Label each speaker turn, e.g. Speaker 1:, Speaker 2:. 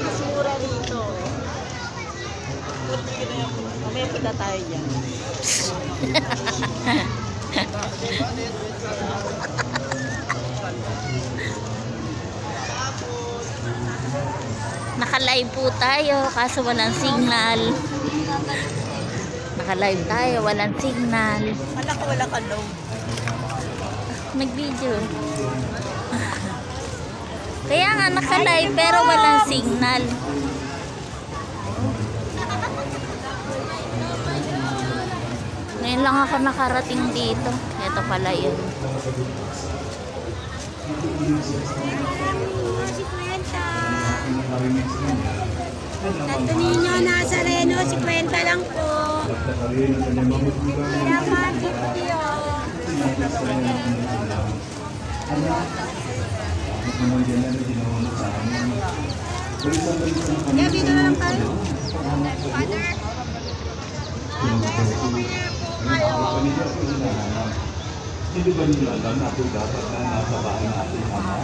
Speaker 1: Masura rito. Mamaya punta tayo dyan.
Speaker 2: Naka-live po tayo kaso walang signal. Naka-live tayo, walang signal.
Speaker 1: Wala ka low.
Speaker 2: Nag-video. Kaya nga naka-live pero walang signal. Ngayon lang ako nakarating dito. Ito pala yun.
Speaker 3: Santo Niño Nazareno, 50 lang po. Pinapati po yun. Dito na lang tayo. Father.
Speaker 4: Hindi ba nila alam na ito dapat na nasa bahay natin, Ama?